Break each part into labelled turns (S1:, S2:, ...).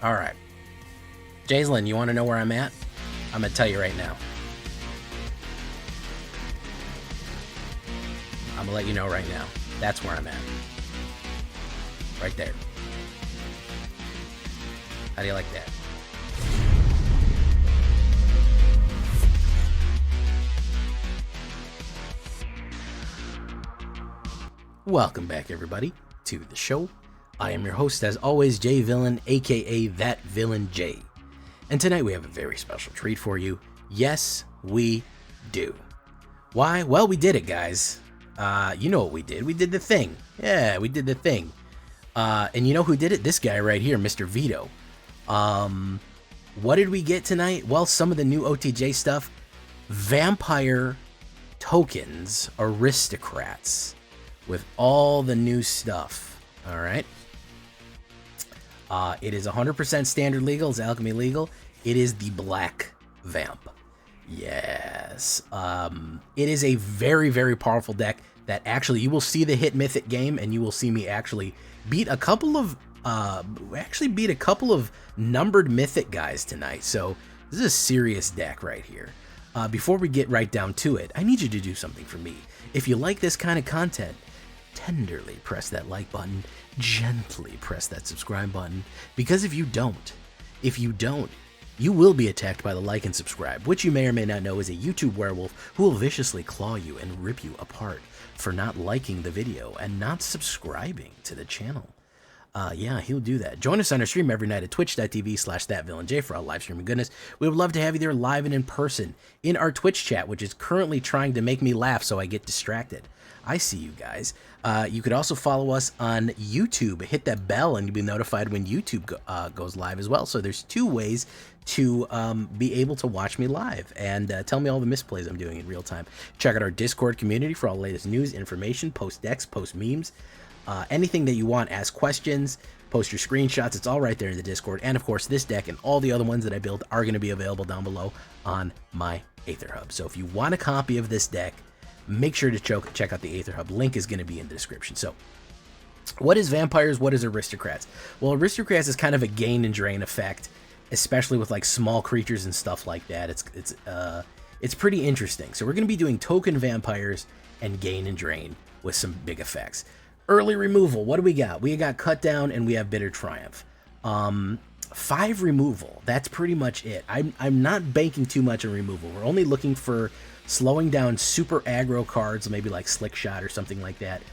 S1: All right. Jaislyn, you want to know where I'm at? I'm going to tell you right now. I'm going to let you know right now. That's where I'm at. Right there. How do you like that? Welcome back, everybody, to the show. I am your host, as always, Jay Villain, aka That Villain J. And tonight we have a very special treat for you. Yes, we do. Why? Well, we did it, guys. You know what we did. We did the thing. Yeah, we did the thing. And you know who did it? This guy right here, Mr. Vito. What did we get tonight? Well, some of the new OTJ stuff. Vampire tokens, Aristocrats, with all the new stuff. All right. It is 100% standard legal. It's alchemy legal. It is the Black Vamp. Yes. It is a very, very powerful deck that actually you will see the hit Mythic game, and you will see me actually beat a couple of numbered Mythic guys tonight. So this is a serious deck right here. Before we get right down to it, I need you to do something for me. If you like this kind of content, tenderly press that like button, gently press that subscribe button, because if you don't, you will be attacked by the like and subscribe, which you may or may not know is a YouTube werewolf who will viciously claw you and rip you apart for not liking the video and not subscribing to the channel. Yeah, he'll do that. Join us on our stream every night at twitch.tv/thatvillainj for all live streaming goodness. We would love to have you there live and in person in our Twitch chat, which is currently trying to make me laugh so I get distracted. I see you guys. You could also follow us on YouTube. Hit that bell and you'll be notified when YouTube goes live as well. So there's two ways to be able to watch me live and tell me all the misplays I'm doing in real time. Check out our Discord community for all the latest news, information, post decks, post memes. Anything that you want, ask questions, post your screenshots, it's all right there in the Discord. And of course, this deck and all the other ones that I build are going to be available down below on my AetherHub. So if you want a copy of this deck, make sure to check out the AetherHub. Link is going to be in the description. So what is Vampires? What is Aristocrats? Well, Aristocrats is kind of a gain and drain effect, especially with like small creatures and stuff like that. It's pretty interesting. So we're going to be doing token vampires and gain and drain with some big effects. Early removal, what do we got? We got Cut Down and we have Bitter Triumph. 5 removal, that's pretty much it. I'm not banking too much on removal. We're only looking for slowing down super aggro cards, maybe like Slick Shot or something like that,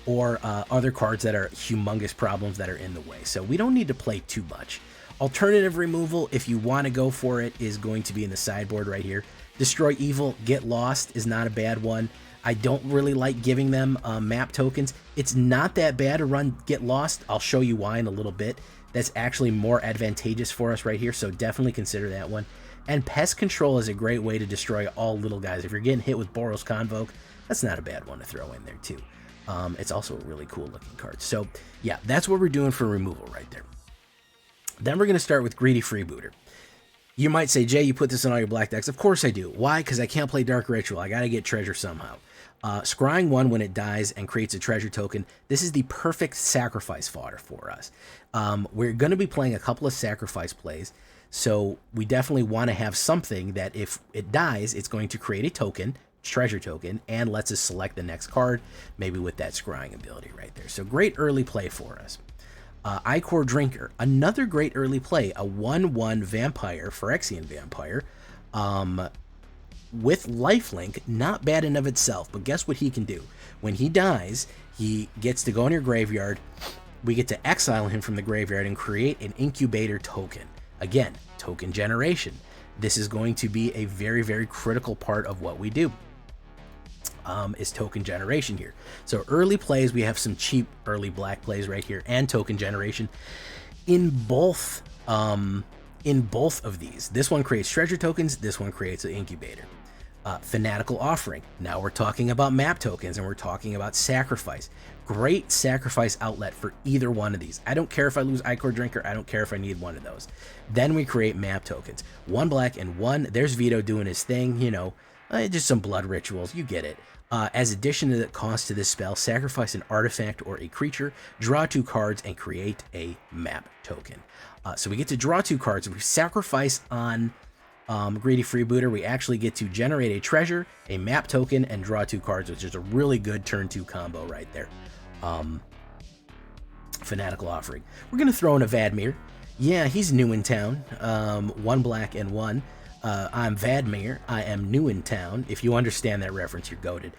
S1: or other cards that are humongous problems that are in the way. So we don't need to play too much. Alternative removal, if you want to go for it, is going to be in the sideboard right here. Destroy Evil, Get Lost is not a bad one. I don't really like giving them map tokens. It's not that bad to run Get Lost. I'll show you why in a little bit. That's actually more advantageous for us right here, so definitely consider that one. And Pest Control is a great way to destroy all little guys. If you're getting hit with Boros Convoke, that's not a bad one to throw in there too. It's also a really cool looking card. So yeah, that's what we're doing for removal right there. Then we're going to start with Greedy Freebooter. You might say, Jay, you put this in all your black decks. Of course I do. Why? Because I can't play Dark Ritual. I got to get treasure somehow. Scrying 1 when it dies and creates a treasure token. This is the perfect sacrifice fodder for us. We're going to be playing a couple of sacrifice plays, so we definitely want to have something that if it dies, it's going to create a token, treasure token, and lets us select the next card, maybe with that scrying ability right there. So great early play for us. Ichor Drinker, another great early play, a 1/1 vampire, Phyrexian vampire, with lifelink, not bad in of itself, but guess what he can do? When he dies, he gets to go in your graveyard, we get to exile him from the graveyard and create an incubator token. Again, token generation. This is going to be a very, very critical part of what we do. Is token generation here. So early plays, we have some cheap early black plays right here and token generation in both of these. This one creates treasure tokens, this one creates an incubator. Fanatical Offering. Now we're talking about map tokens and we're talking about sacrifice. Great sacrifice outlet for either one of these. I don't care if I lose Ichor Drinker, I don't care if I need one of those. Then we create map tokens. 1 black and 1, there's Vito doing his thing, you know, Just some blood rituals, you get it. As addition to the cost to this spell, sacrifice an artifact or a creature, draw 2 cards, and create a map token. So we get to draw 2 cards. If we sacrifice on Greedy Freebooter, we actually get to generate a treasure, a map token, and draw 2 cards, which is a really good turn 2 combo right there. Fanatical Offering. We're going to throw in a Vadmir. Yeah, he's new in town. 1 black and 1. I'm Vadmir. I am new in town. If you understand that reference, you're goated.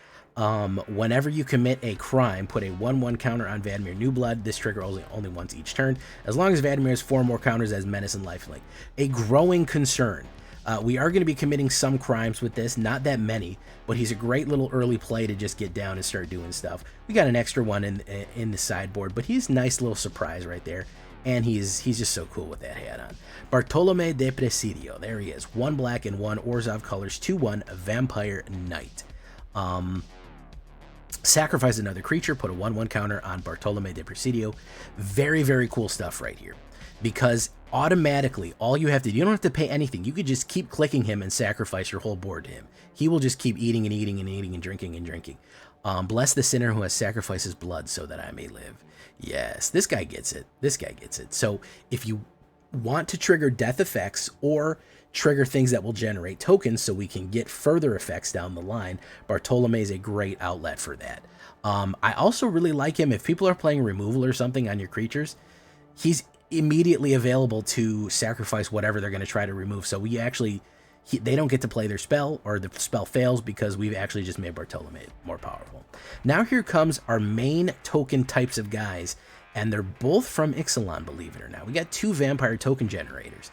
S1: Whenever you commit a crime, put a 1/1 counter on Vadmir New Blood. This trigger only once each turn, as long as Vadmir has 4 more counters as Menace and Lifelink. A growing concern. We are going to be committing some crimes with this, not that many, but he's a great little early play to just get down and start doing stuff. We got an extra one in the sideboard, but he's a nice little surprise right there, and he's just so cool with that hat on. Bartolome de Presidio, there he is. 1 black and 1 Orzhov colors, 2/1 Vampire Knight. Sacrifice another creature, put a 1/1 counter on Bartolome de Presidio. Very, very cool stuff right here. Because automatically, you don't have to pay anything. You could just keep clicking him and sacrifice your whole board to him. He will just keep eating and eating and eating and drinking and drinking. Bless the sinner who has sacrificed his blood so that I may live. Yes, this guy gets it. This guy gets it. So if you want to trigger death effects or trigger things that will generate tokens so we can get further effects down the line, Bartolome is a great outlet for that. I also really like him if people are playing removal or something on your creatures. He's immediately available to sacrifice whatever they're going to try to remove. So they don't get to play their spell, or the spell fails because we've actually just made Bartolome more powerful. Now here comes our main token types of guys, and they're both from Ixalan, believe it or not. We got 2 vampire token generators.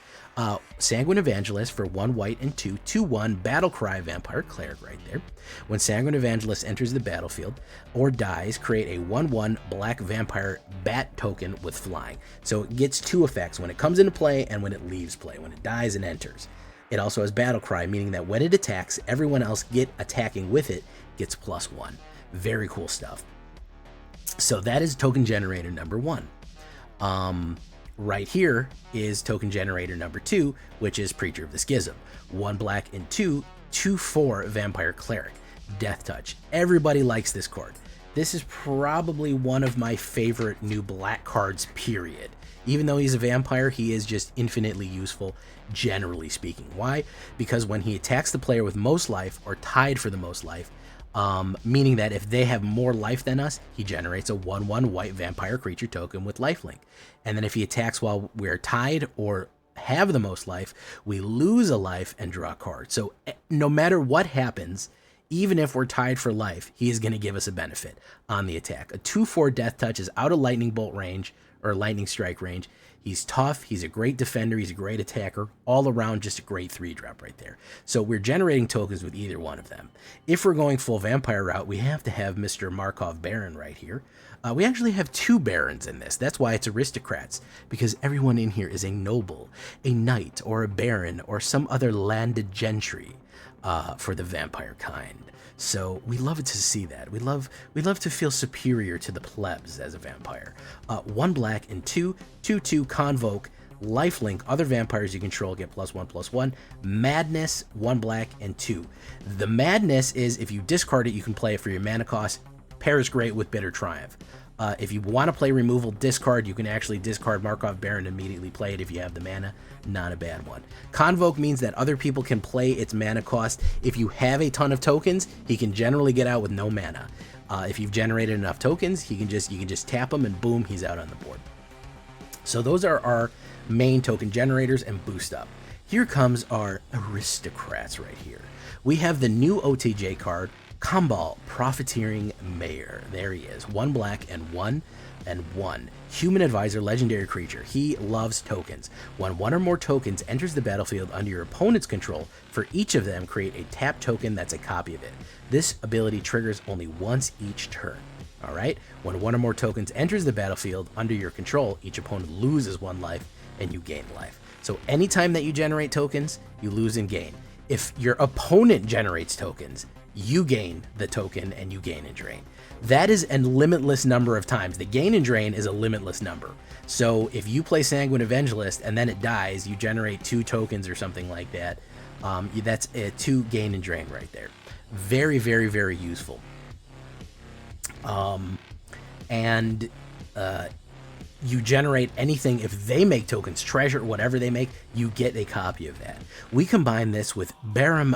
S1: Sanguine Evangelist for 1 white and 2, 2/1 Battlecry Vampire Cleric right there. When Sanguine Evangelist enters the battlefield or dies, create a 1/1 black vampire bat token with flying. So it gets 2 effects when it comes into play and when it leaves play, when it dies and enters. It also has Battlecry, meaning that when it attacks, everyone else attacking with it gets +1. Very cool stuff. So that is token generator number 1. Right here is token generator number 2, which is Preacher of the Schism. 1 black and 2, 2/4 Vampire Cleric. Death Touch. Everybody likes this card. This is probably one of my favorite new black cards, period. Even though he's a vampire, he is just infinitely useful, generally speaking. Why? Because when he attacks the player with most life or tied for the most life, meaning that if they have more life than us, he generates a 1/1 white vampire creature token with lifelink. And then if he attacks while we're tied or have the most life, we lose a life and draw a card. So no matter what happens, even if we're tied for life, he is going to give us a benefit on the attack. A 2/4 Death Touch is out of lightning bolt range or lightning strike range. He's tough, he's a great defender, he's a great attacker, all around just a great 3-drop right there. So we're generating tokens with either one of them. If we're going full vampire route, we have to have Mr. Markov Baron right here. We actually have 2 barons in this. That's why it's aristocrats, because everyone in here is a noble, a knight, or a baron, or some other landed gentry for the vampire kind. So we love it to see that. We love to feel superior to the plebs as a vampire. 1 black and 2, 2/2 Convoke, lifelink. Other vampires you control get +1/+1. Madness, 1 black and 2. The Madness is if you discard it, you can play it for your mana cost. Pairs great with Bitter Triumph. If you want to play removal, discard. You can actually discard Markov Baron and immediately play it if you have the mana. Not a bad one. Convoke means that other people can play its mana cost. If you have a ton of tokens, he can generally get out with no mana. If you've generated enough tokens, you can just tap him and boom, he's out on the board. So those are our main token generators and boost up. Here comes our aristocrats right here. We have the new OTJ card, Kambal, Profiteering Mayor. There he is. 1 black and 1 and 1. Human Advisor, legendary creature. He loves tokens. When 1 or more tokens enters the battlefield under your opponent's control, for each of them create a tap token that's a copy of it. This ability triggers only once each turn. Alright? When 1 or more tokens enters the battlefield under your control, each opponent loses 1 life and you gain life. So anytime that you generate tokens, you lose and gain. If your opponent generates tokens, you gain the token and you gain and drain. That is a limitless number of times. The gain and drain is a limitless number. So if you play Sanguine Evangelist and then it dies, you generate 2 tokens or something like that. That's a 2 gain and drain right there. Very, very, very useful. And you generate anything. If they make tokens, treasure, whatever they make, you get a copy of that. We combine this with Baron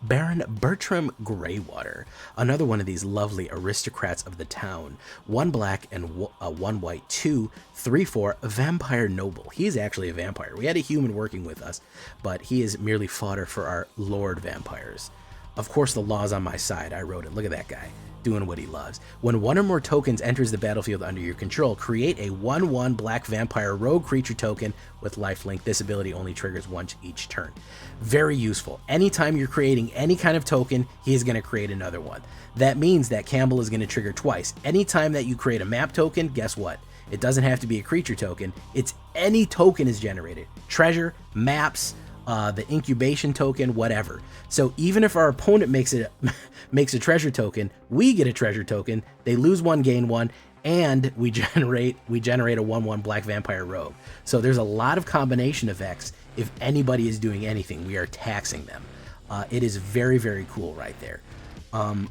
S1: Bertram Greywater, another one of these lovely aristocrats of the town. 1 black and 1 white, 2, 3, 4, a vampire noble. He is actually a vampire. We had a human working with us, but he is merely fodder for our lord vampires. Of course, the law's on my side. I wrote it. Look at that guy doing what he loves. When 1 or more tokens enters the battlefield under your control, create a 1/1 black vampire rogue creature token with lifelink. This ability only triggers once each turn. Very useful. Anytime you're creating any kind of token, he is going to create another one. That means that Campbell is going to trigger twice. Anytime that you create a map token, guess what? It doesn't have to be a creature token. It's any token is generated. Treasure, maps, the incubation token, whatever. So even if our opponent makes a treasure token, we get a treasure token. They lose 1, gain 1, and we generate a 1/1 black vampire rogue. So there's a lot of combination effects. If anybody is doing anything, we are taxing them. It is very, very cool right there.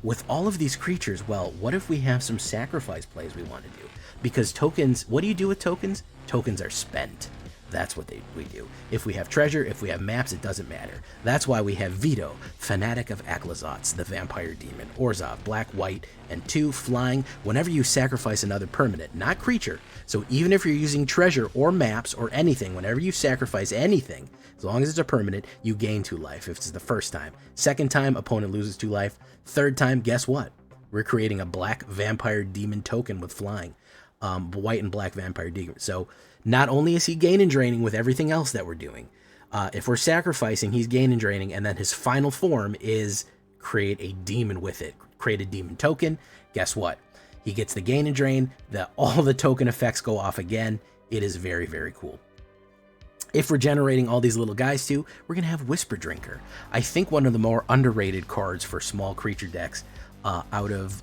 S1: With all of these creatures, well, what if we have some sacrifice plays we want to do? Because tokens, what do you do with tokens? Tokens are spent. That's what we do. If we have treasure, if we have maps, it doesn't matter. That's why we have Vito, Fanatic of Aklazotz, the Vampire Demon, Orzhov, Black, White, and 2 flying whenever you sacrifice another permanent, not creature. So even if you're using treasure or maps or anything, whenever you sacrifice anything, as long as it's a permanent, you gain 2 life if it's the first time. Second time, opponent loses 2 life. Third time, guess what? We're creating a Black Vampire Demon token with flying. White and Black Vampire Demon. So not only is he gain and draining with everything else that we're doing, if we're sacrificing, he's gain and draining, and then his final form is create a demon with it. Create a demon token. Guess what? He gets the gain and drain. All the token effects go off again. It is very, very cool. If we're generating all these little guys too, we're going to have Whisper Drinker. I think one of the more underrated cards for small creature decks out of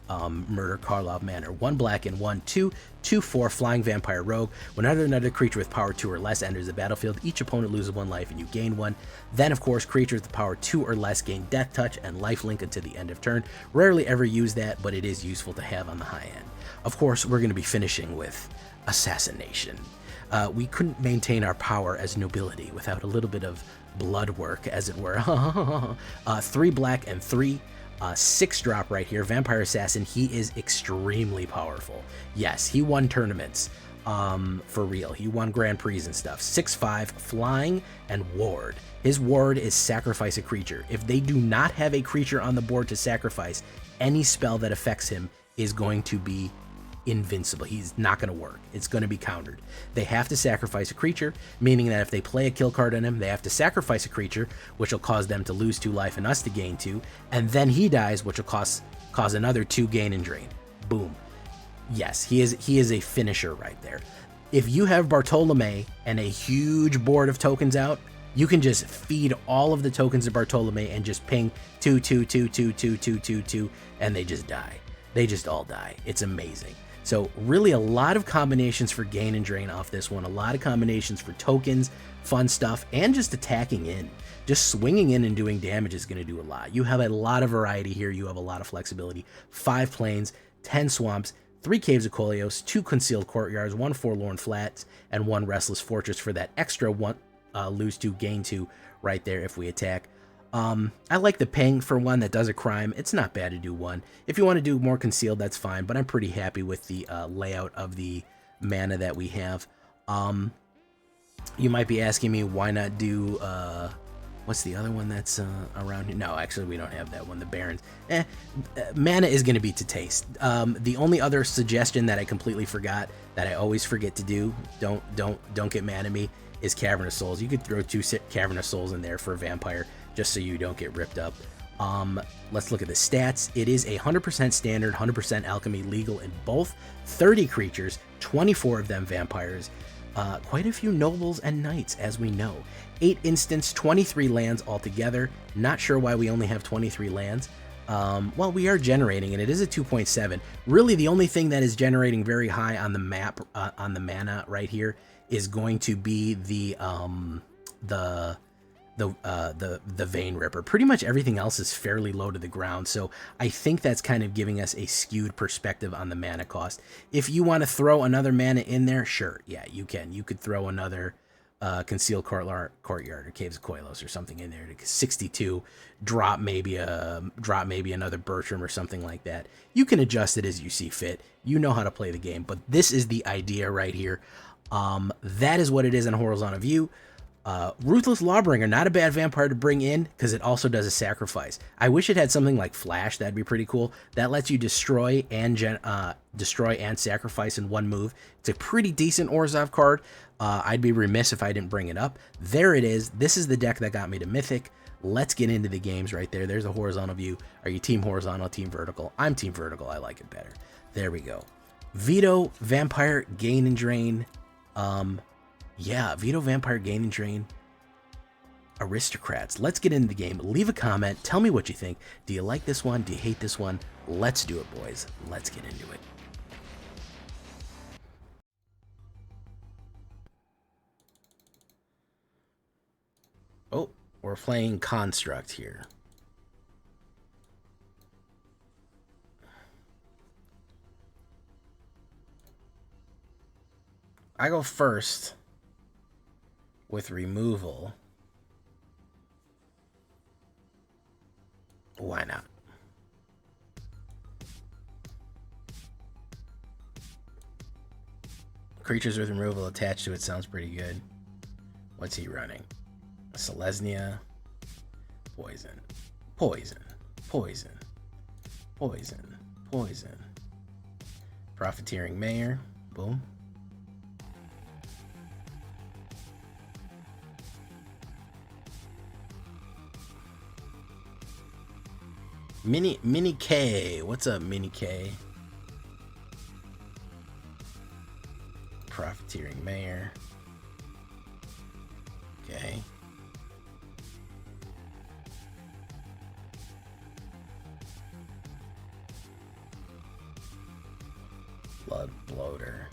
S1: Murder Karlov Manor. 1 black and 1, 2, 2, 4 flying vampire rogue. Whenever another creature with power 2 or less enters the battlefield, each opponent loses 1 life and you gain 1. Then, of course, creatures with power 2 or less gain death touch and lifelink until the end of turn. Rarely ever use that, but it is useful to have on the high end. Of course, we're going to be finishing with Assassination. We couldn't maintain our power as nobility without a little bit of blood work, as it were. 3 black and 3. 6 drop right here. Vampire Assassin. He is extremely powerful. Yes, he won tournaments. For real. He won Grand Prix and stuff. 6/5 flying and ward. His ward is sacrifice a creature. If they do not have a creature on the board to sacrifice, any spell that affects him is going to be invincible. He's not going to work. It's going to be countered. They have to sacrifice a creature, meaning that if they play a kill card on him, they have to sacrifice a creature, which will cause them to lose 2 life and us to gain 2, and then he dies, which will cause another 2 gain and drain. Boom. Yes, he is a finisher right there. If you have Bartolome and a huge board of tokens out, you can just feed all of the tokens of Bartolome and just ping 2, 2, 2, 2, 2, 2, 2, 2, and they just die. They just all die. It's amazing. So really a lot of combinations for gain and drain off this one. A lot of combinations for tokens, fun stuff, and just attacking in. Just swinging in and doing damage is going to do a lot. You have a lot of variety here. You have a lot of flexibility. 5 plains, 10 swamps, 3 caves of Koleos, 2 concealed courtyards, 1 forlorn flats, and 1 restless fortress for that extra 1 lose 2, gain 2 right there if we attack. I like the ping for 1 that does a crime. It's not bad to do 1. If you want to do more concealed, that's fine, but I'm pretty happy with the layout of the mana that we have. You might be asking me why not do what's the other one that's around here? No, actually we don't have that one. The Barons. Mana is going to be to taste. The only other suggestion that I completely forgot that I always forget to do, don't get mad at me, is Cavern of Souls. You could throw 2 Cavern of Souls in there for a vampire, just so you don't get ripped up. Let's look at the stats. It is 100% standard, 100% alchemy, legal in both. 30 creatures, 24 of them vampires. Quite a few nobles and knights, as we know. 8 instants, 23 lands altogether. Not sure why we only have 23 lands. Well, we are generating, and it is a 2.7. Really, the only thing that is generating very high on the map, on the mana right here, is going to be the the Vein Ripper. Pretty much everything else is fairly low to the ground, so I think that's kind of giving us a skewed perspective on the mana cost. If you want to throw another mana in there, sure, yeah, you can. You could throw another Concealed Courtyard or Caves of Koilos or something in there to 62, drop maybe another Bertram or something like that. You can adjust it as you see fit. You know how to play the game, but this is the idea right here. That is what it is in Horizontal View. Ruthless Lawbringer, not a bad vampire to bring in because it also does a sacrifice. I wish it had something like Flash. That'd be pretty cool. That lets you destroy and sacrifice in one move. It's a pretty decent Orzhov card. I'd be remiss if I didn't bring it up. There it is. This is the deck that got me to Mythic. Let's get into the games right there. There's a Horizontal View. Are you team horizontal, team vertical? I'm team vertical. I like it better. There we go. Vito, Vampire, Gain and Drain. Yeah, Vito, Vampire, Gain and Drain, Aristocrats. Let's get into the game. Leave a comment. Tell me what you think. Do you like this one? Do you hate this one? Let's do it, boys. Let's get into it. Oh, we're playing Construct here. I go first with removal. Why not? Creatures with removal attached to it sounds pretty good. What's he running? A Selesnya. Poison. Poison. Poison. Poison. Poison. Profiteering Mayor. Boom. Mini K. What's up, Mini K? Profiteering Mayor. Okay. Blood Bloater.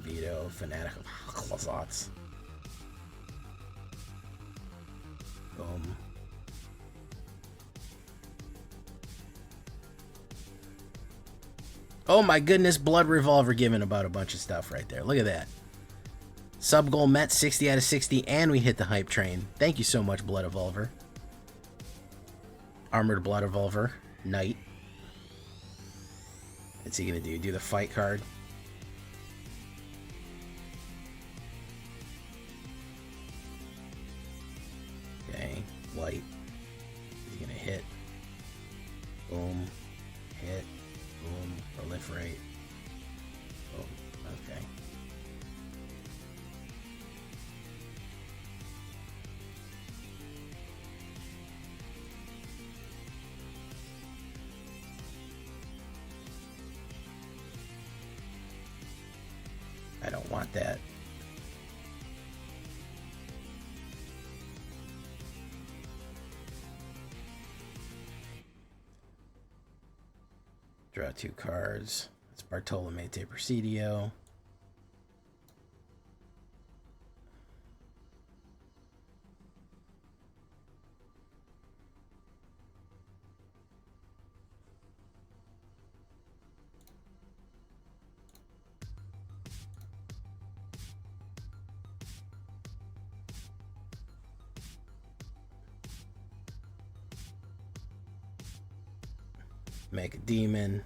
S1: Vito, Fanatic of Closets. Boom. Oh my goodness, Blood Revolver giving about a bunch of stuff right there. Look at that. Sub goal met, 60 out of 60, and we hit the hype train. Thank you so much, Blood Revolver. Armored Blood Revolver, Knight. What's he gonna do? Do the fight card? Okay, white. He's gonna hit. Boom. Hit. Boom. Proliferate. Boom. Okay. I don't want that. Draw 2 cards. It's Bartolome de Presidio. Make a Demon.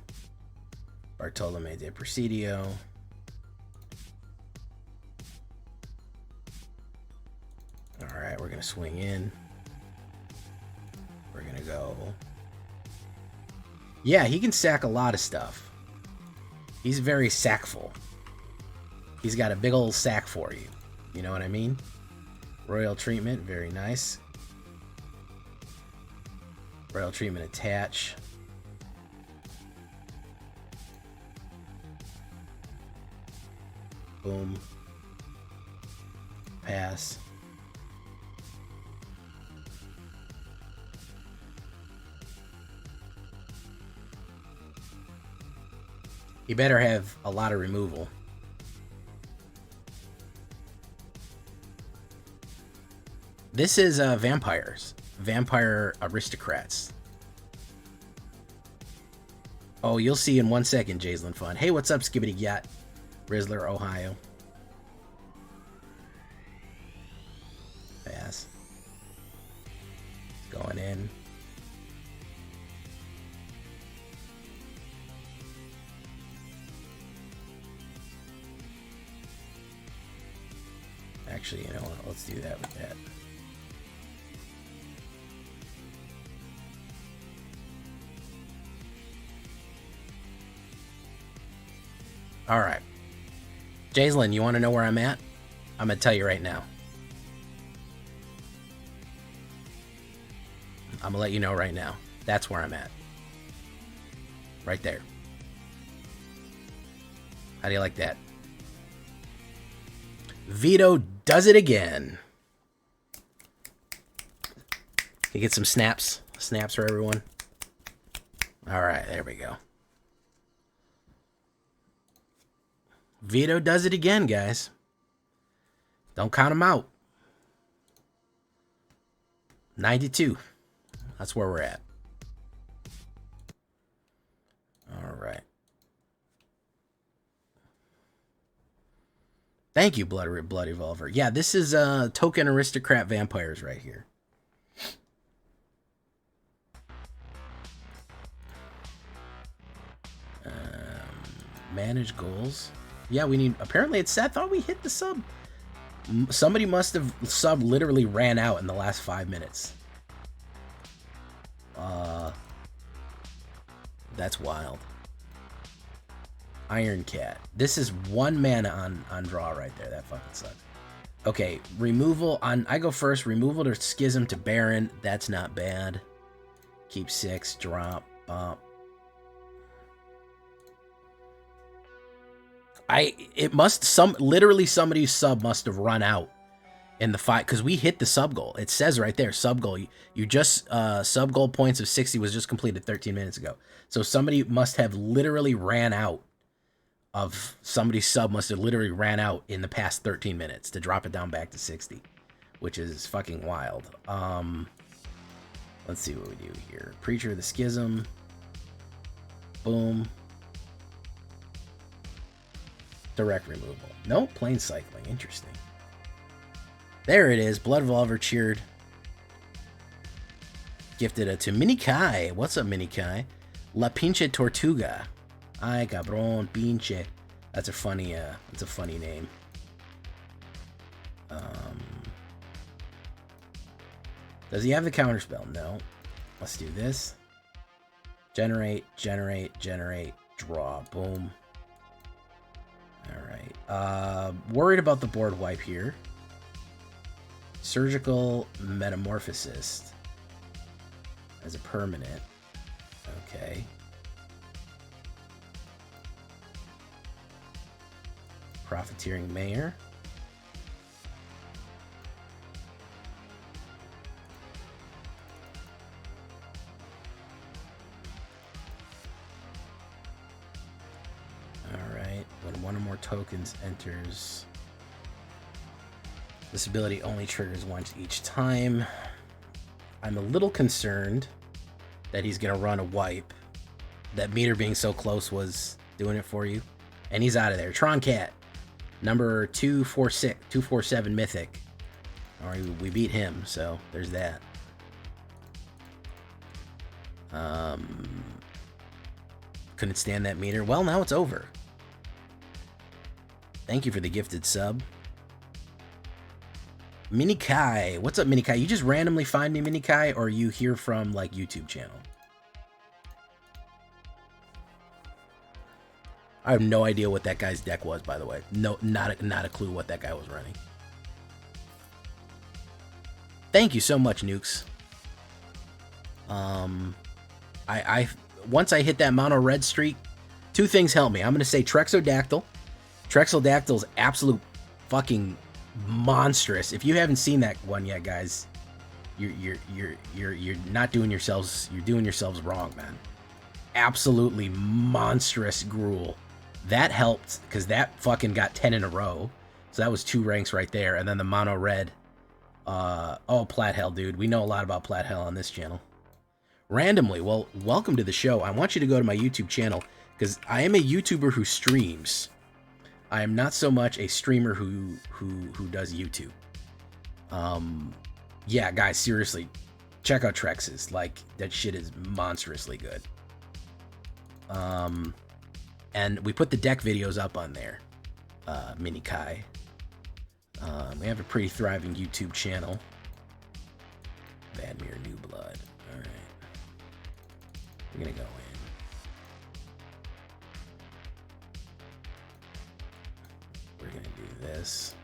S1: Bartolome de Presidio. Alright, we're going to swing in. We're going to go. Yeah, he can sack a lot of stuff. He's very sackful. He's got a big old sack for you. You know what I mean? Royal Treatment, very nice. Royal Treatment attach. Boom. Pass. You better have a lot of removal. This is vampires. Vampire Aristocrats. Oh, you'll see in 1 second, Jaislyn Fun. Hey, what's up, Skibbity Yacht? Rizzler, Ohio. Pass. Going in. Actually, you know what? Let's do that with that. All right. Jaislyn, you want to know where I'm at? I'm going to tell you right now. I'm going to let you know right now. That's where I'm at. Right there. How do you like that? Vito does it again. You get some snaps. Snaps for everyone. All right, there we go. Vito does it again, guys. Don't count him out. 92. That's where we're at. All right. Thank you, Bloody Volver. Yeah, this is token aristocrat vampires right here. Manage goals. Yeah, we need... Apparently it's... I thought we hit the sub. Somebody must have... Sub literally ran out in the last 5 minutes. That's wild. Iron Cat. This is 1 mana on draw right there. That fucking sucks. Okay, removal on... I go first. Removal to Schism to Baron. That's not bad. Keep 6. Drop. Bump. Literally somebody's sub must have run out in the fight, because we hit the sub goal. It says right there, sub goal. You just, sub goal points of 60 was just completed 13 minutes ago. So somebody must have literally ran out of, somebody's sub must have literally ran out in the past 13 minutes to drop it down back to 60, which is fucking wild. Let's see what we do here. Preacher of the Schism. Boom. Direct removal. No, plane cycling. Interesting. There it is. Blood Volver cheered. Gifted it to Mini Kai. What's up, Mini Kai? La Pinche Tortuga. Ay, cabrón, pinche. That's a funny name. Does he have the counterspell? No. Let's do this. Generate, draw. Boom. Alright. Worried about the board wipe here. Surgical Metamorphosis as a permanent. Okay. Profiteering Mayor. Alright, when one or more tokens enters, this ability only triggers once each time. I'm a little concerned that he's going to run a wipe. That meter being so close was doing it for you. And he's out of there. Tron Cat, number 247 Mythic. All right, we beat him, so there's that. Couldn't stand that meter. Well, now it's over. Thank you for the gifted sub. Mini Kai. What's up, Mini Kai? You just randomly find me, Mini Kai, or you hear from, like, YouTube channel? I have no idea what that guy's deck was, by the way. No, not a clue what that guy was running. Thank you so much, Nukes. Once I hit that mono red streak, 2 things help me. I'm gonna say Trexodactyl. Trexodactyl's absolute fucking monstrous. If you haven't seen that one yet, guys, you're not doing yourselves. You're doing yourselves wrong, man. Absolutely monstrous Gruul. That helped because that fucking got 10 in a row. So that was 2 ranks right there. And then the mono red Oh, Plat Hell, dude. We know a lot about Plat Hell on this channel. Randomly, well, welcome to the show. I want you to go to my YouTube channel, because I am a YouTuber who streams. I am not so much a streamer who does YouTube. Yeah, guys, seriously, check out Trex's. Like, that shit is monstrously good. And we put the deck videos up on there. Mini Kai. We have a pretty thriving YouTube channel. Vadmir New Blood. All right. We're gonna go in. We're gonna do this.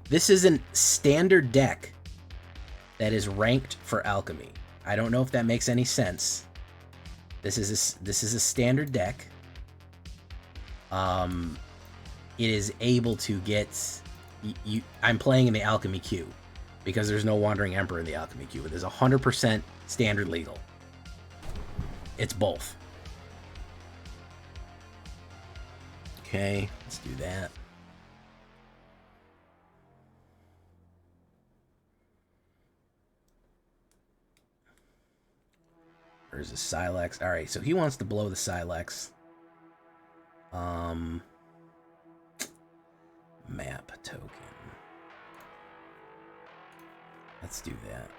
S1: This is a standard deck that is ranked for alchemy. I don't know if that makes any sense. This is a standard deck. It is able to get I'm playing in the alchemy queue because there's no Wandering Emperor in the alchemy queue. It is 100% standard legal. It's both. Okay, let's do that. There's a Silex. All right, so he wants to blow the Silex. Map token. Let's do that.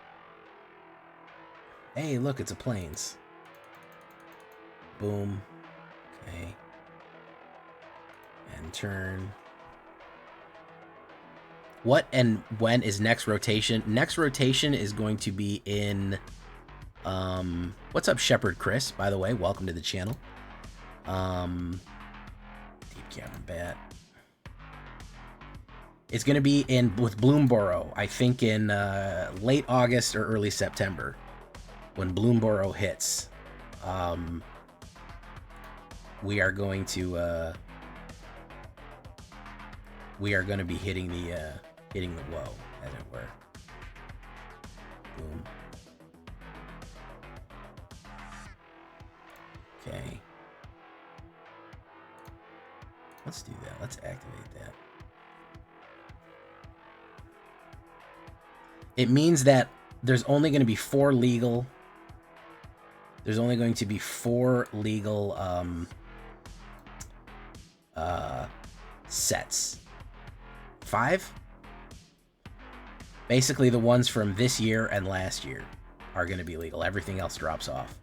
S1: Hey, look, it's a plains. Boom. Okay. And turn. What and when is next rotation? Next rotation is going to be in... what's up, Shepherd Chris, by the way? Welcome to the channel. Deep Cavern Bat. It's going to be in with Bloomborough, I think in late August or early September, when Bloomborough hits. We are going to be hitting the woe, as it were. Boom. Okay. Let's do that. Let's activate that. It means that there's only going to be 4 legal. There's only going to be 4 legal sets. 5? Basically, the ones from this year and last year are going to be legal. Everything else drops off.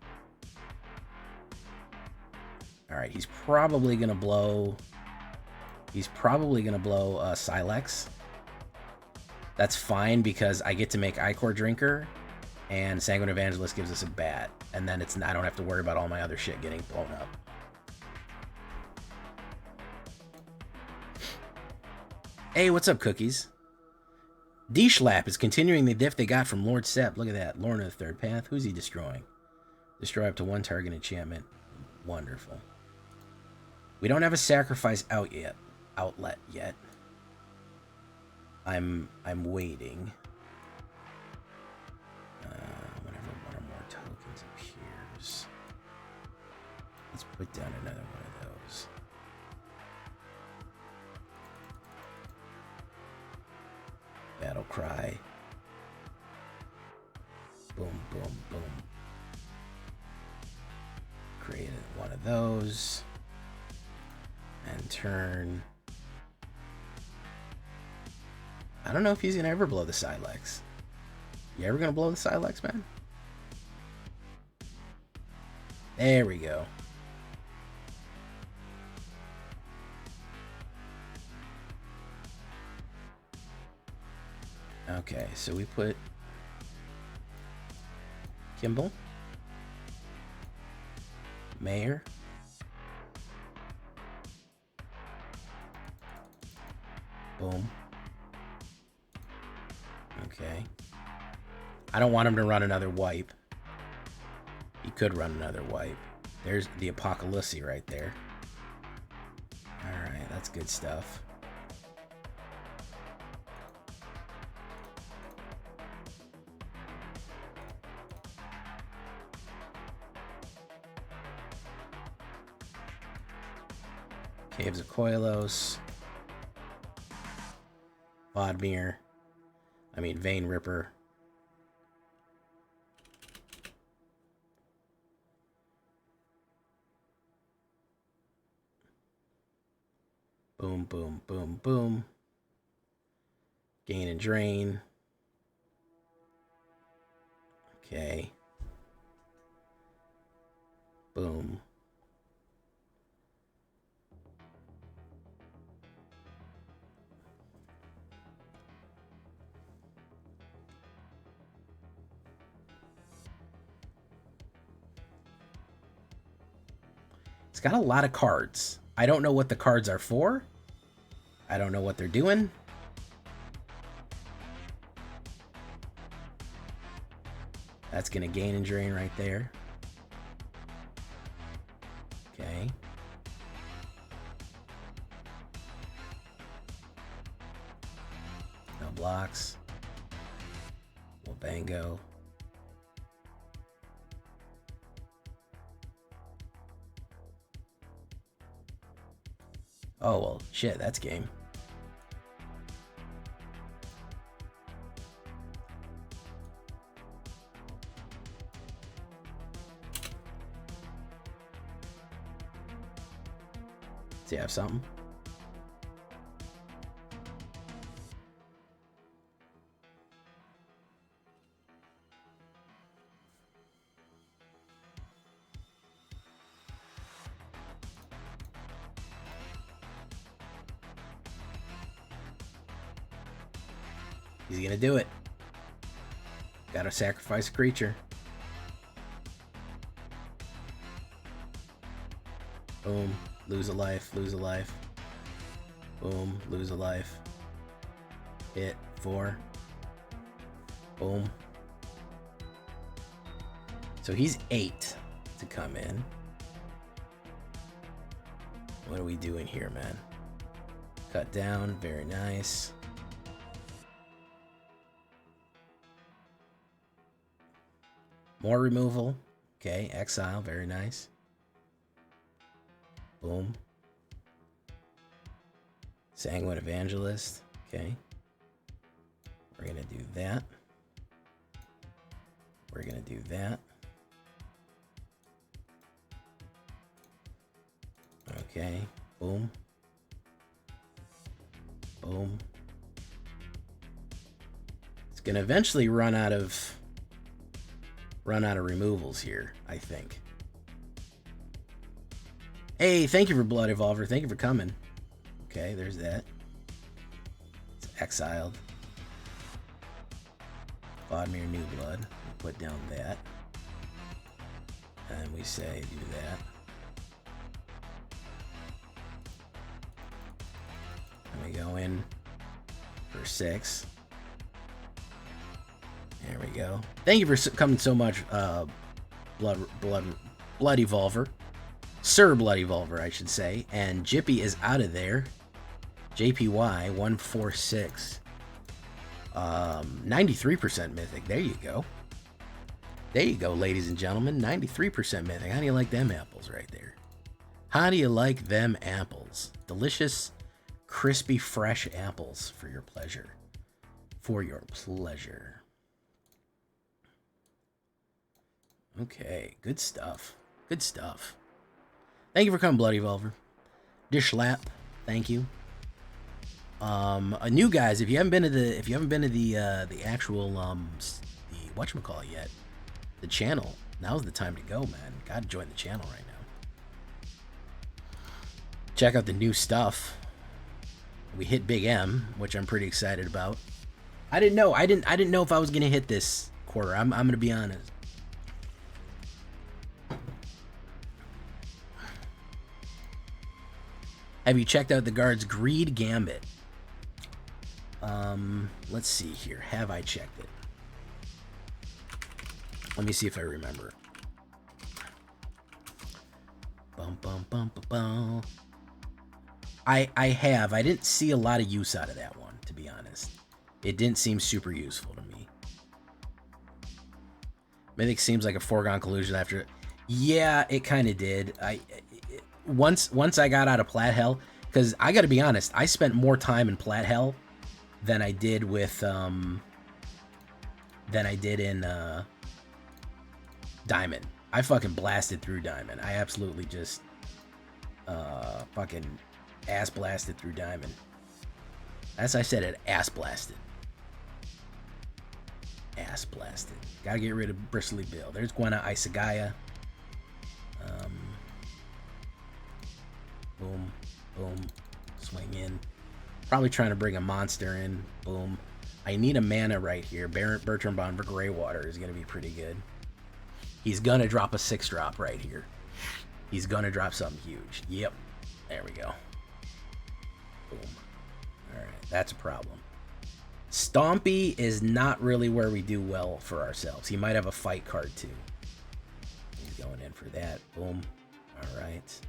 S1: All right, he's probably going to blow... Silex. That's fine because I get to make Icor Drinker, and Sanguine Evangelist gives us a bat, and then I don't have to worry about all my other shit getting blown up. Hey, what's up, Cookies? D-Schlap is continuing the diff they got from Lord Sepp. Look at that. Lorna the Third Path. Who's he destroying? Destroy up to 1 target enchantment. Wonderful. We don't have a sacrifice outlet yet. I'm waiting. Whenever one or more tokens appears, let's put down another one of those. Battle Cry. Boom, boom, boom. Created one of those. And turn. I don't know if he's gonna ever blow the Silex. You ever gonna blow the Silex, man? There we go. Okay, so we put Kimball, Mayor, boom. Okay. I don't want him to run another wipe. He could run another wipe. There's the Apocalypse right there. Alright, that's good stuff. Caves of Koilos. Vein Ripper. Boom, boom, boom, boom. Gain and drain. Okay. Boom. It's got a lot of cards. I don't know what the cards are for. I don't know what they're doing. That's going to gain and drain right there. Okay. No blocks. Wabango. Oh, well, shit, that's game. Does he have something? He's gonna do it. Gotta sacrifice a creature. Boom. Lose a life, lose a life. Boom, lose a life. Hit 4. Boom. So he's 8 to come in. What are we doing here, man? Cut down, very nice. More removal. Okay, exile, very nice. Boom. Sanguine Evangelist. Okay. We're going to do that. We're going to do that. Okay. Boom. Boom. It's going to eventually run out of removals here, I think. Hey, thank you for Blood Evolver. Thank you for coming. Okay, there's that. It's exiled. Bodmere New Blood. We put down that. And we say do that. And we go in for 6. There we go. Thank you for coming so much, Blood Evolver. Sir Blood Evolver, I should say. And Jippy is out of there. JPY 146. 93% Mythic. There you go. There you go, ladies and gentlemen. 93% Mythic. How do you like them apples right there? How do you like them apples? Delicious, crispy, fresh apples for your pleasure. For your pleasure. Okay, good stuff. Good stuff. Thank you for coming, Bloody Evolver. Dishlap, thank you. New guys, if you haven't been to the actual the whatchamacallit yet, the channel, now's the time to go, man. Gotta join the channel right now. Check out the new stuff. We hit Big M, which I'm pretty excited about. I didn't know if I was gonna hit this quarter. I'm gonna be honest. Have you checked out the guard's Greed Gambit? Let's see here. Have I checked it? Let me see if I remember. Bum, bum, bum, bum, bum. I have. I didn't see a lot of use out of that one, to be honest. It didn't seem super useful to me. Mythic seems like a foregone conclusion after... Yeah, it kind of did. once I got out of Plat Hell, because I got to be honest, I spent more time in Plat Hell than I did with in Diamond. I fucking blasted through Diamond. I absolutely just fucking ass blasted through Diamond. As I said, it ass blasted. Ass blasted. Gotta get rid of Bristly Bill. There's Gwenna Isagaya. Boom, boom, swing in. Probably trying to bring a monster in. Boom. I need a mana right here. Bertrand Bond for Greywater is going to be pretty good. He's going to drop a 6-drop right here. He's going to drop something huge. Yep. There we go. Boom. All right. That's a problem. Stompy is not really where we do well for ourselves. He might have a fight card too. He's going in for that. Boom. All right.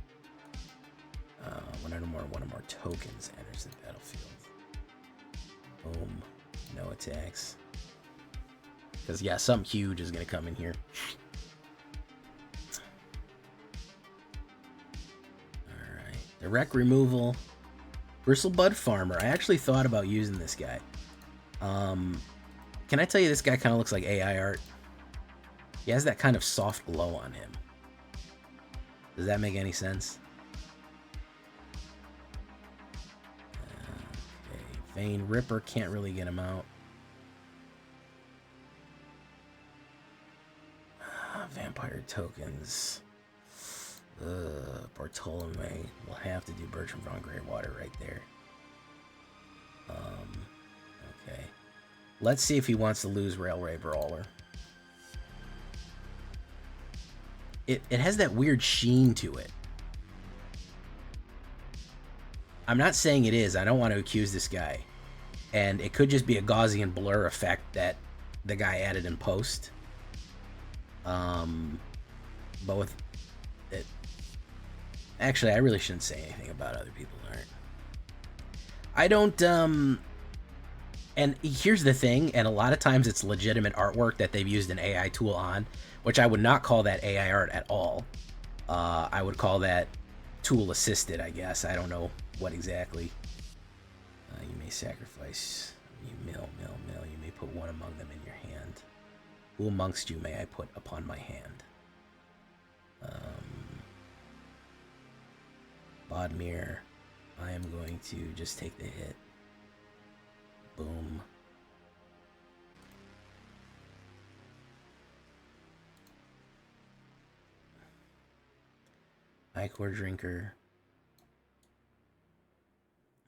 S1: One or more tokens enters the battlefield. Boom. No attacks. Because, yeah, something huge is going to come in here. Alright. Direct removal. Bristlebud Farmer. I actually thought about using this guy. Can I tell you this guy kind of looks like AI art? He has that kind of soft glow on him. Does that make any sense? Vein Ripper, can't really get him out. Vampire tokens. Bartolome. We'll have to do Bertram von Greywater right there. Okay. Let's see if he wants to lose Railway Brawler. It has that weird sheen to it. I'm not saying it is. I don't want to accuse this guy. And it could just be a Gaussian blur effect that the guy added in post. But with it... Actually, I really shouldn't say anything about other people's art. I don't... And here's the thing, and a lot of times it's legitimate artwork that they've used an AI tool on, which I would not call that AI art at all. I would call that tool assisted, I guess. I don't know what exactly. You may sacrifice, you mill. You may put one among them in your hand. Who amongst you may I put upon my hand? Bodmir, I am going to just take the hit. Boom. Ichor Drinker.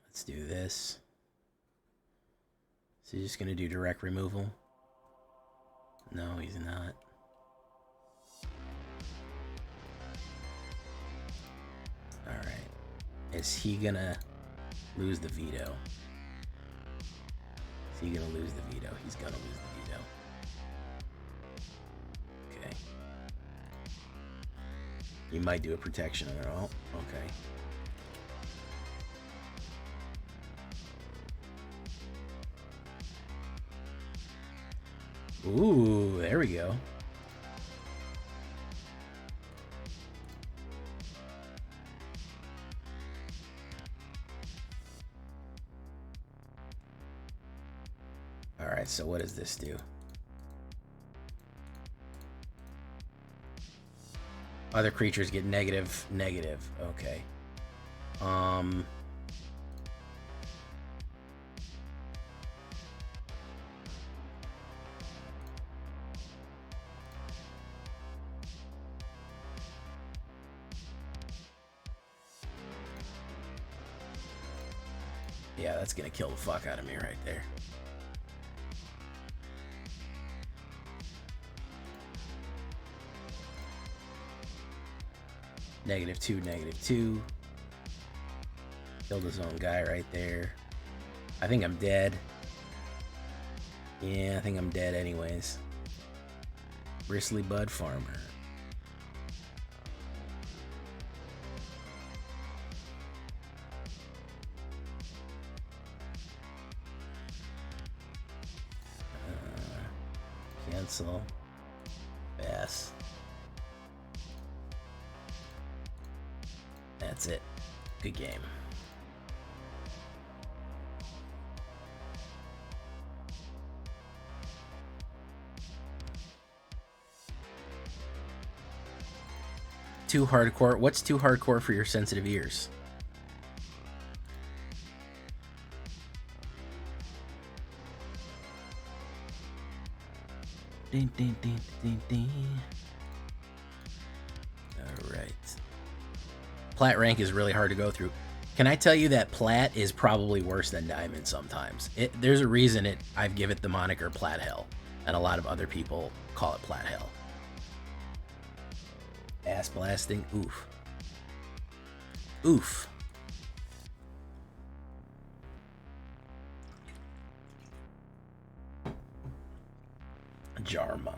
S1: Let's do this. So he's just going to do direct removal? No, he's not. Alright. Is he going to lose the Vito? Is he going to lose the Vito? He's going to lose the Vito. Okay. He might do a protection on it all. Okay. Ooh, there we go. Alright, so what does this do? Other creatures get negative. Okay. Yeah, that's gonna kill the fuck out of me right there. -2. Killed his own guy right there. I think I'm dead. Yeah, I think I'm dead anyways. Bristly Bud Farmer. Cancel. Pass. That's it. Good game. Too hardcore. What's too hardcore for your sensitive ears? Ding, ding, ding, ding, ding. All right. Plat rank is really hard to go through. Can I tell you that Plat is probably worse than Diamond sometimes? There's a reason I've given it the moniker Plat Hell, and a lot of other people call it Plat Hell. Ass blasting, oof. Oof. Jarmonger.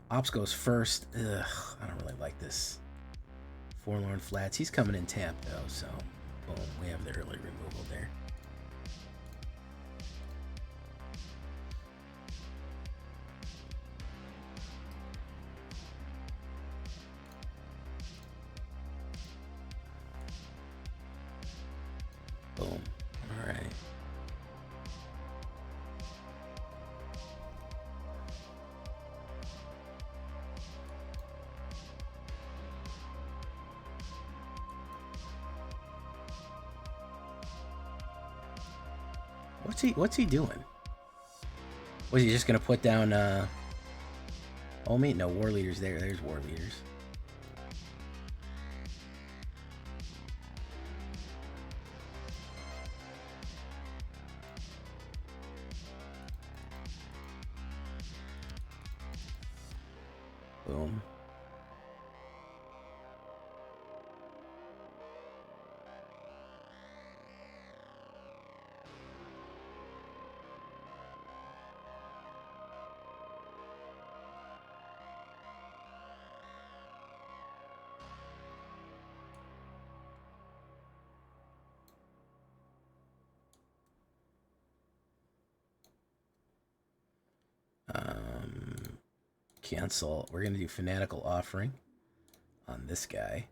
S1: Ops goes first. Ugh, I don't really like this. Forlorn Flats. He's coming in tapped though, so boom, we have the early removal there. Boom. All right. What's he doing? Was he just gonna put down oh mate, no, War Leader's there. There's War Leaders. Boom. Cancel. We're gonna do Fanatical Offering on this guy.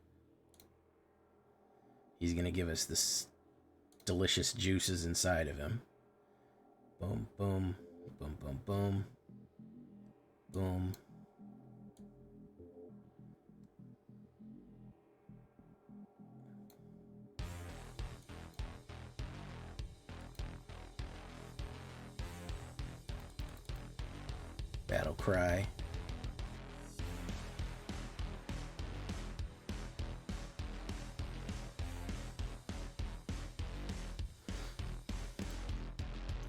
S1: He's gonna give us this delicious juices inside of him. Boom, boom, boom, boom, boom, boom. Battle Cry.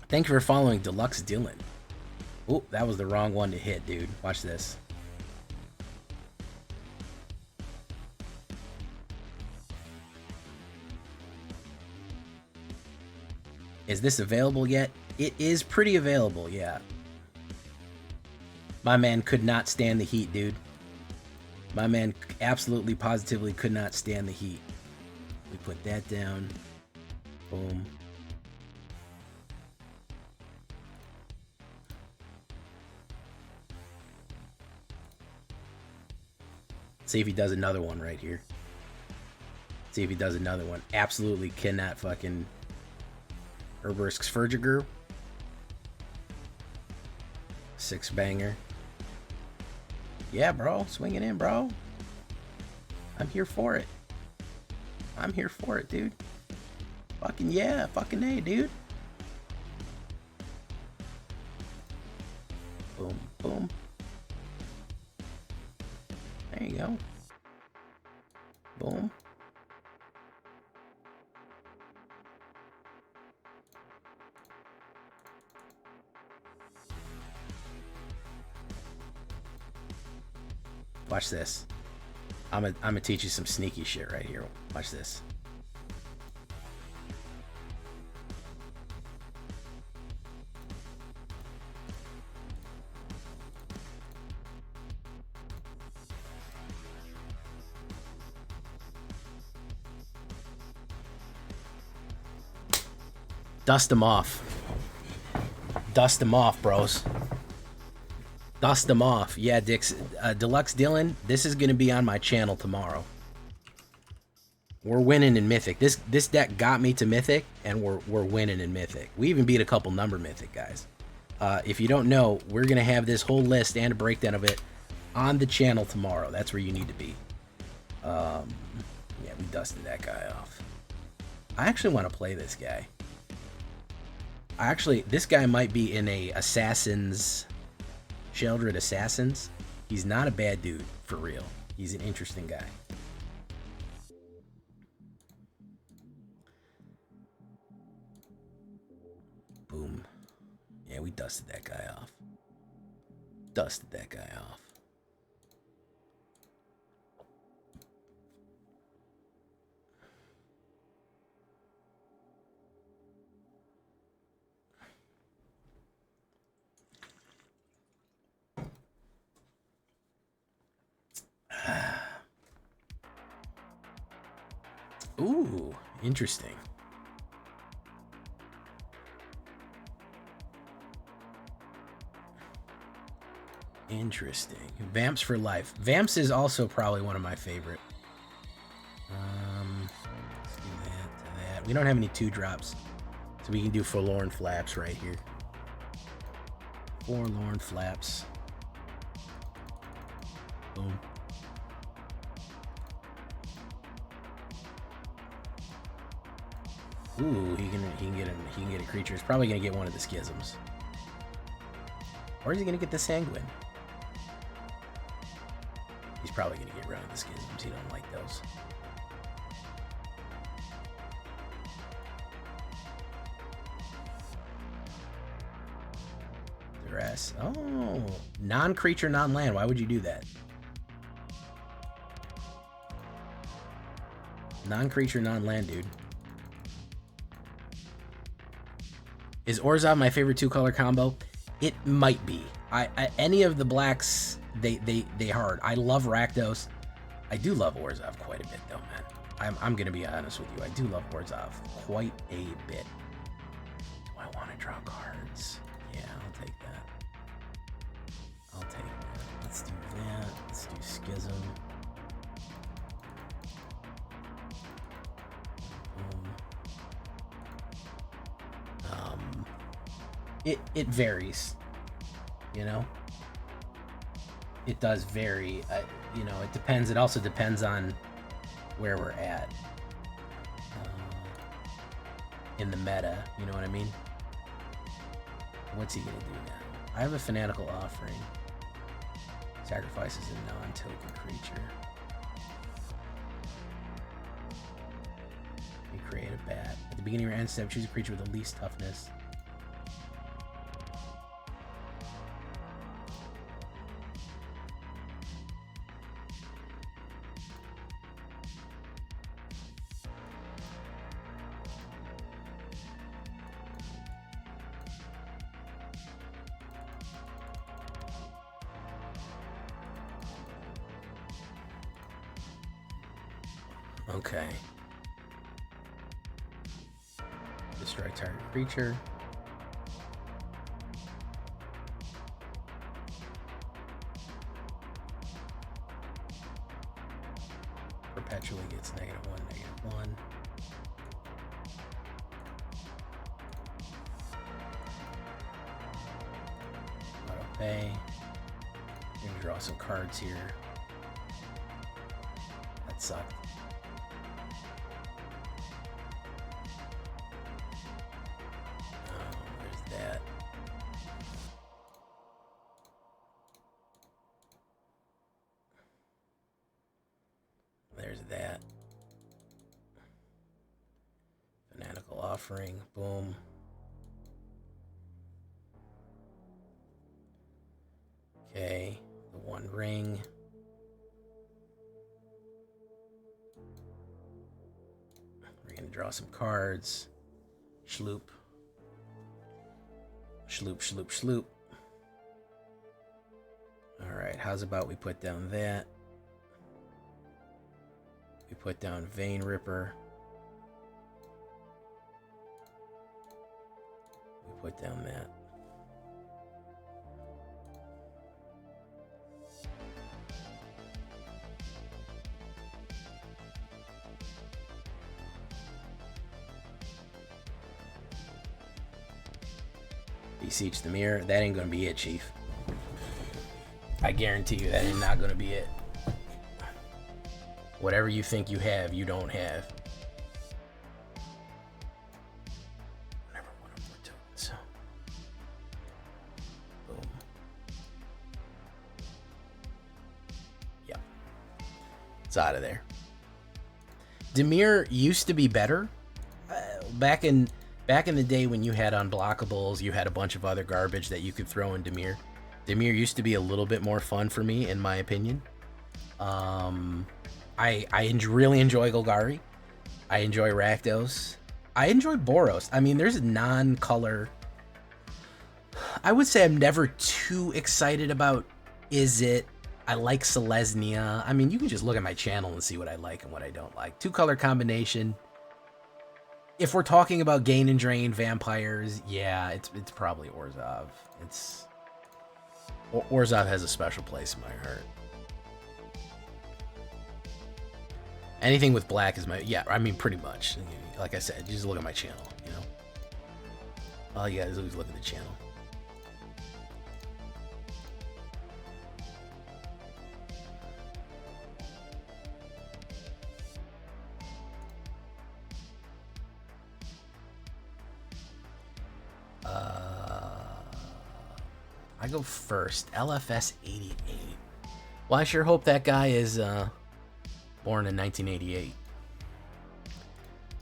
S1: Thank you for following Deluxe Dylan. Oh, that was the wrong one to hit, dude. Watch this. Is this available yet? It is pretty available, yeah. My man could not stand the heat, dude. My man absolutely, positively could not stand the heat. We put that down. Boom. See if he does another one right here. See if he does another one. Absolutely cannot fucking... Herbersk's Fergiger. 6-banger. Yeah, bro. Swing it in, bro. I'm here for it. I'm here for it, dude. Fucking yeah. Fucking A, dude. Boom, boom. There you go. Boom. Watch this. I'm gonna teach you some sneaky shit right here. Watch this. Dust them off. Dust them off, bros. Dust them off. Yeah, Dix. Deluxe Dylan, this is going to be on my channel tomorrow. We're winning in Mythic. This deck got me to Mythic, and we're winning in Mythic. We even beat a couple number Mythic guys. If you don't know, we're going to have this whole list and a breakdown of it on the channel tomorrow. That's where you need to be. Yeah, we dusted that guy off. I actually want to play this guy. This guy might be in a Assassins... Sheldred Assassins. He's not a bad dude, for real. He's an interesting guy. Boom. Yeah, we dusted that guy off. Dusted that guy off. Ooh, interesting. Interesting. Vamps for life. Vamps is also probably one of my favorite. Let's do that to that. We don't have any 2-drops, so we can do Forlorn Flaps right here. Forlorn Flaps. Boom. Ooh, he can get a creature. He's probably gonna get one of the schisms. Or is he gonna get the Sanguine? He's probably gonna get rid of the schisms. He don't like those. Duress. Oh, non-creature, non-land. Why would you do that? Non-creature, non-land, dude. Is Orzhov my favorite 2-color combo? It might be. Any of the blacks, they hard. I love Rakdos. I do love Orzhov quite a bit, though, man. I'm gonna be honest with you. I do love Orzhov quite a bit. Do I want to draw cards? Yeah, I'll take that. I'll take that. Let's do that. Let's do Schism. It varies, you know. It does vary. You know, it depends. It also depends on where we're at in the meta. You know what I mean? What's he gonna do now? I have a Fanatical Offering. Sacrifices a non-token creature. You create a bat. At the beginning of your end step, choose a creature with the least toughness. Okay. Destroy target creature. Perpetually gets -1, -1. Auto pay. Gonna draw some cards here. That sucked. There's that. Fanatical Offering. Boom. Okay. The One Ring. We're going to draw some cards. Schloop. Schloop, schloop, schloop. Alright, how's about we put down that? We put down Vein Ripper. We put down that. Beseech the Mirror. That ain't gonna be it, Chief. I guarantee you that ain't not gonna be it. Whatever you think you have, you don't have. Never want to put to it, so. Boom. Yep. It's out of there. Dimir used to be better. Back in the day when you had unblockables, you had a bunch of other garbage that you could throw in Dimir. Dimir used to be a little bit more fun for me, in my opinion. I really enjoy Golgari. I enjoy Rakdos. I enjoy Boros. I mean, there's non-color. I would say I'm never too excited about Izzet. I like Selesnya. I mean, you can just look at my channel and see what I like and what I don't like. 2-color combination. If we're talking about gain and drain vampires, yeah, it's probably Orzhov. Orzhov has a special place in my heart. Anything with black is my, yeah, I mean, pretty much. Like I said, just look at my channel, you know? All you gotta do is look at the channel. I go first. LFS 88. Well, I sure hope that guy is born in 1988.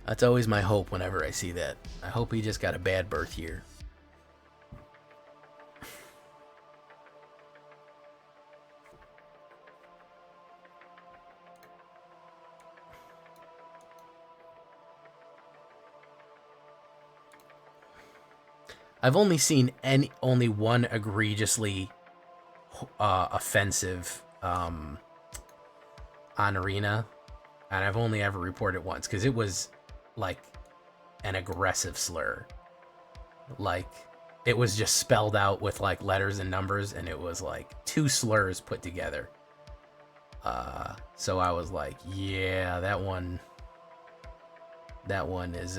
S1: That's always my hope whenever I see that. I hope he just got a bad birth year. I've only seen only one egregiously offensive on Arena, and I've only ever reported it once because it was like an aggressive slur. Like it was just spelled out with like letters and numbers, and it was like 2 slurs put together. So I was like, yeah, that one is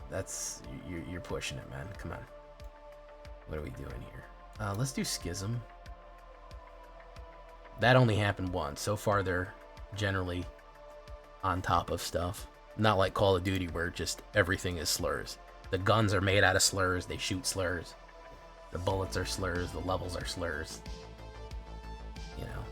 S1: that's you're pushing it, man. Come on. What are we doing here? Let's do Schism. That only happened once. So far, they're generally on top of stuff. Not like Call of Duty, where just everything is slurs. The guns are made out of slurs. They shoot slurs. The bullets are slurs. The levels are slurs. You know.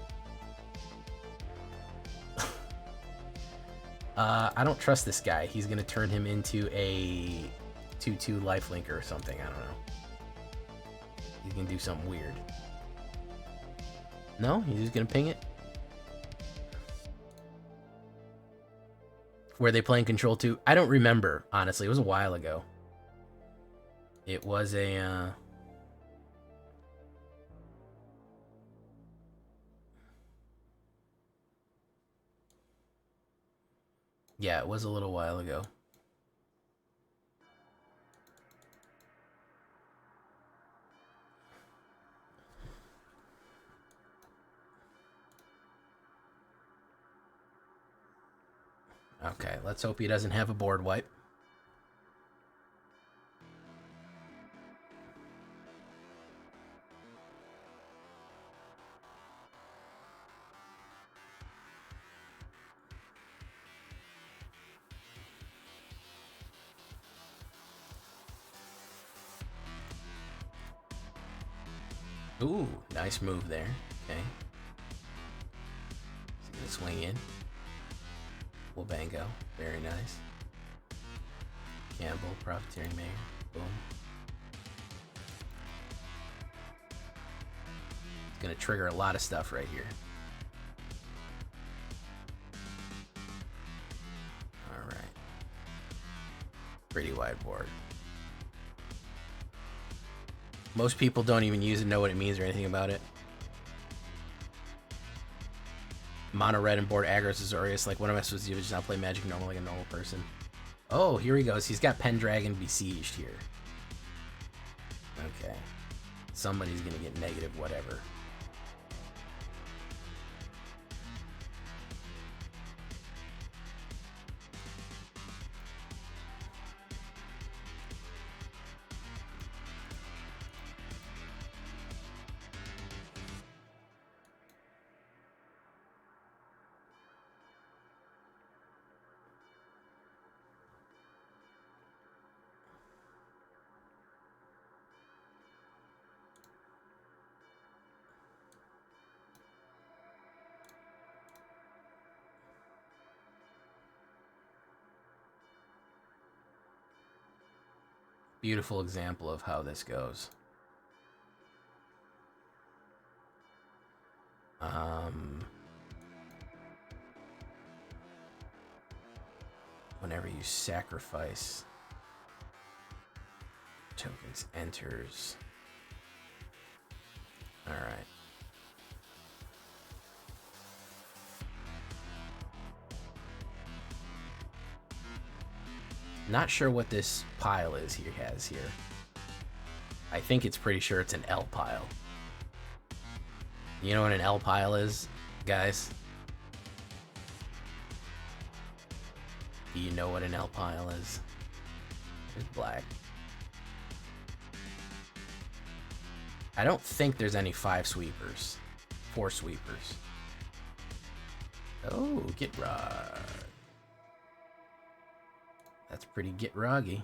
S1: I don't trust this guy. He's going to turn him into a 2/2 lifelinker or something. I don't know. He's going to do something weird. No? He's just going to ping it? Were they playing Control 2? I don't remember, honestly. It was a while ago. It was a... Yeah, it was a little while ago. Okay, let's hope he doesn't have a board wipe. Ooh, nice move there. Okay. He's gonna swing in. Wabango, very nice. Campbell, Profiteering Mayor, boom. It's gonna trigger a lot of stuff right here. Alright. Pretty wide board. Most people don't even use it, know what it means or anything about it. Mono red and board aggros Azorius. Like, what am I supposed to do? Just not play Magic normal like a normal person. Oh, here he goes. He's got Pendragon Besieged here. Okay. Somebody's gonna get negative whatever. beautiful example of how this goes. Whenever you sacrifice tokens, enters. All right. Not sure what this pile is he has here. I think it's pretty sure it's an L pile. You know what an L pile is, guys? Do you know what an L pile is? It's black. I don't think there's any 5 sweepers. 4 sweepers. Oh, get rod. That's pretty get roggy.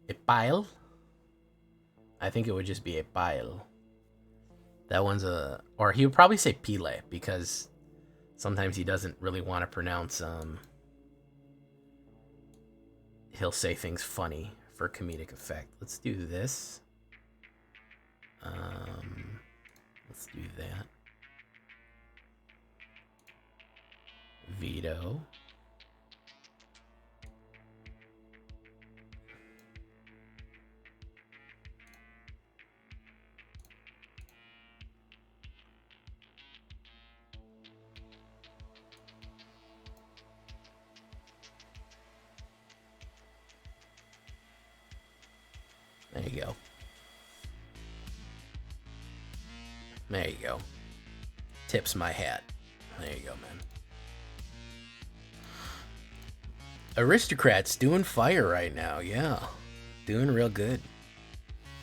S1: A pile? I think it would just be a pile. That one's a... Or he would probably say pile, because sometimes he doesn't really want to pronounce... He'll say things funny for comedic effect. Let's do this. Let's do that. Vito. There you go. There you go. Tips my hat. There you go, man. Aristocrats doing fire right now, yeah. Doing real good.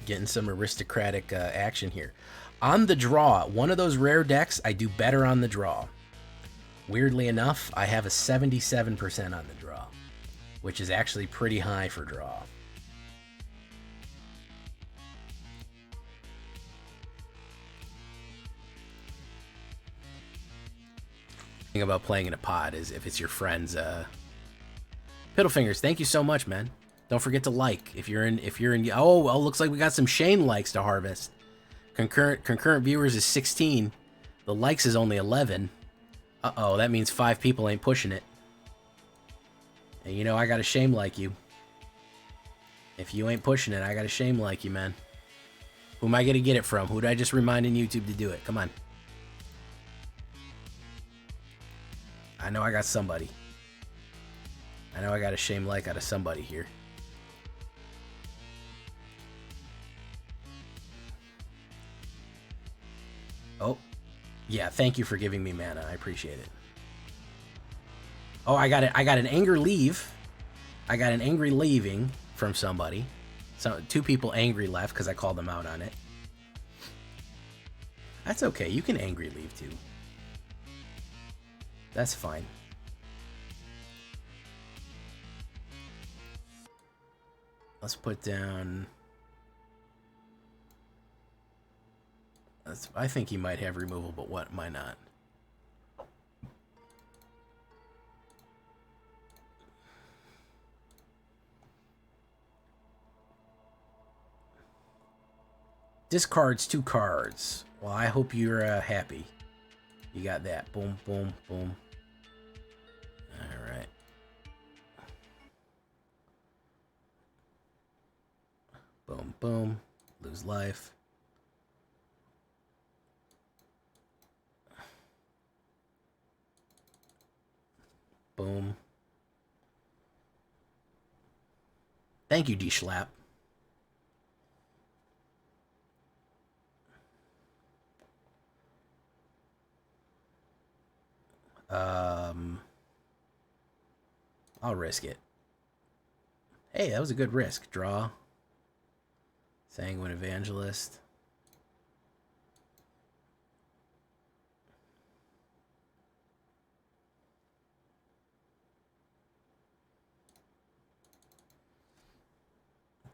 S1: Getting some aristocratic action here. On the draw, one of those rare decks, I do better on the draw. Weirdly enough, I have a 77% on the draw, which is actually pretty high for draw. Thing about playing in a pod is if it's your friends. Piddlefingers, thank you so much, man. Don't forget to like if you're in. Oh, well, looks like we got some Shane likes to harvest. Concurrent viewers is 16. The likes is only 11. Uh-oh, that means 5 people ain't pushing it. And you know I got a shame like you. If you ain't pushing it, I got a shame like you, man. Who am I gonna get it from? Who did I just remind in YouTube to do it? Come on. I know I got somebody. I know I got a shame like out of somebody here. Oh. Yeah, thank you for giving me mana. I appreciate it. Oh, I got it. I got an anger leave. I got an angry leaving from somebody. So 2 people angry left because I called them out on it. That's okay. You can angry leave too. That's fine. Let's put down... I think he might have removal, but what? Might not. Discards 2 cards. Well, I hope you're happy. You got that. Boom, boom, boom. All right. Boom, boom. Lose life. Boom. Thank you, D-Schlap. I'll risk it. Hey, that was a good risk. Draw. Sanguine Evangelist.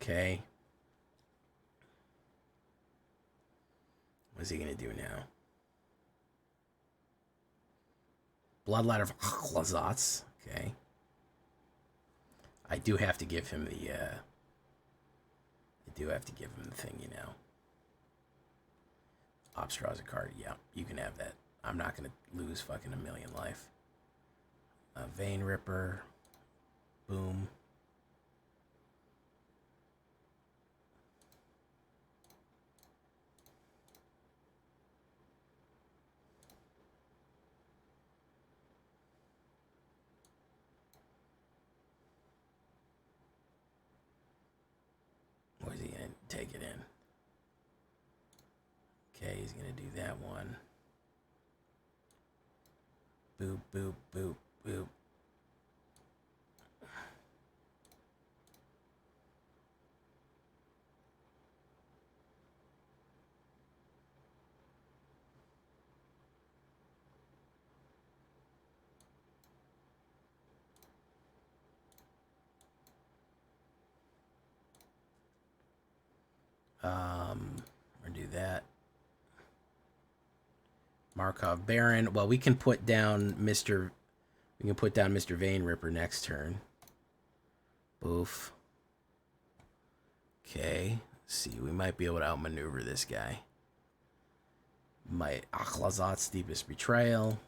S1: Okay. What's he going to do now? Bloodlight of Lazats. Okay. I do have to give him the, thing, you know. Ops draws a card. Yeah, you can have that. I'm not going to lose fucking a million life. Vein Ripper. Boom. Or is he going to take it in? Okay, he's going to do that one. Boop, boop, boop, boop. Or do that. Markov Baron. Well, we can put down Mr. Vein Ripper next turn. Boof. Okay. Let's see, we might be able to outmaneuver this guy. My Akhlazat's Deepest Betrayal.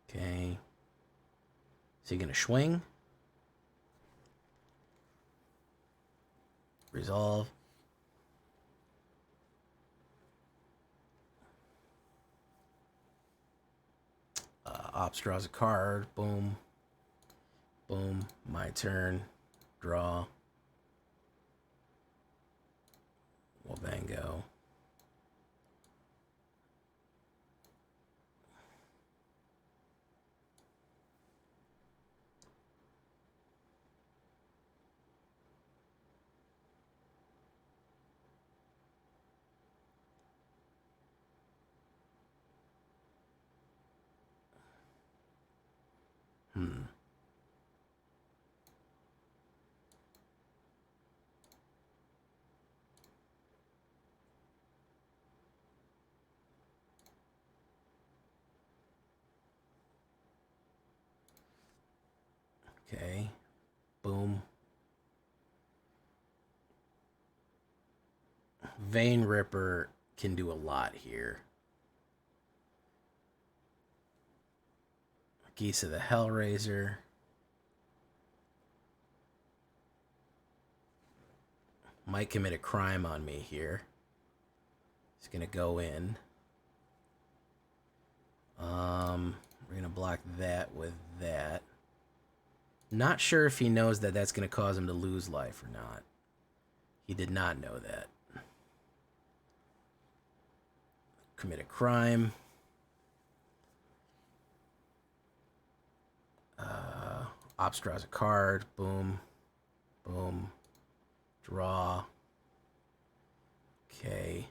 S1: Okay. Is he gonna swing? Resolve. Ops draws a card. Boom. Boom. My turn. Draw. Wabango. Okay. Boom. Vein Ripper can do a lot here. Geese of the Hellraiser. Might commit a crime on me here. He's going to go in. We're going to block that with that. Not sure if he knows that that's going to cause him to lose life or not. He did not know that. Commit a crime. Ops draws a card. Boom. Boom. Draw. Okay.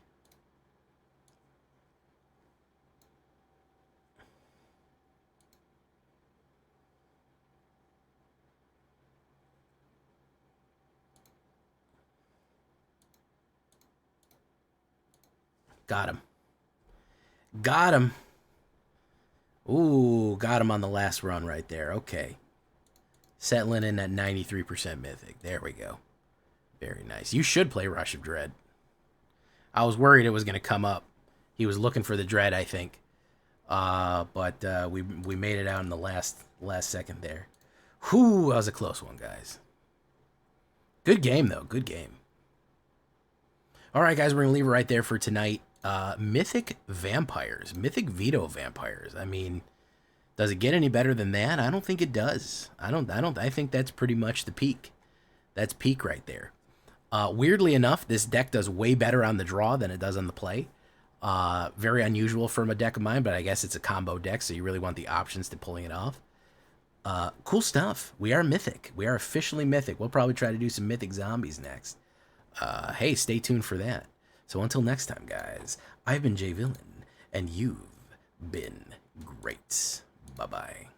S1: Got him. Got him. Ooh, got him on the last run right there. Okay. Settling in at 93% Mythic. There we go. Very nice. You should play Rush of Dread. I was worried it was going to come up. He was looking for the Dread, I think. But we made it out in the last second there. Whew, that was a close one, guys. Good game, though. Good game. All right, guys, we're going to leave it right there for tonight. Mythic Vampires. Mythic Vito Vampires. I mean, does it get any better than that? I don't think it does. I think that's pretty much the peak. That's peak right there. Weirdly enough, this deck does way better on the draw than it does on the play. Very unusual from a deck of mine, but I guess it's a combo deck, so you really want the options to pulling it off. Cool stuff. We are Mythic. We are officially Mythic. We'll probably try to do some Mythic Zombies next. Hey, stay tuned for that. So until next time, guys, I've been Jay Villain, and you've been great. Bye-bye.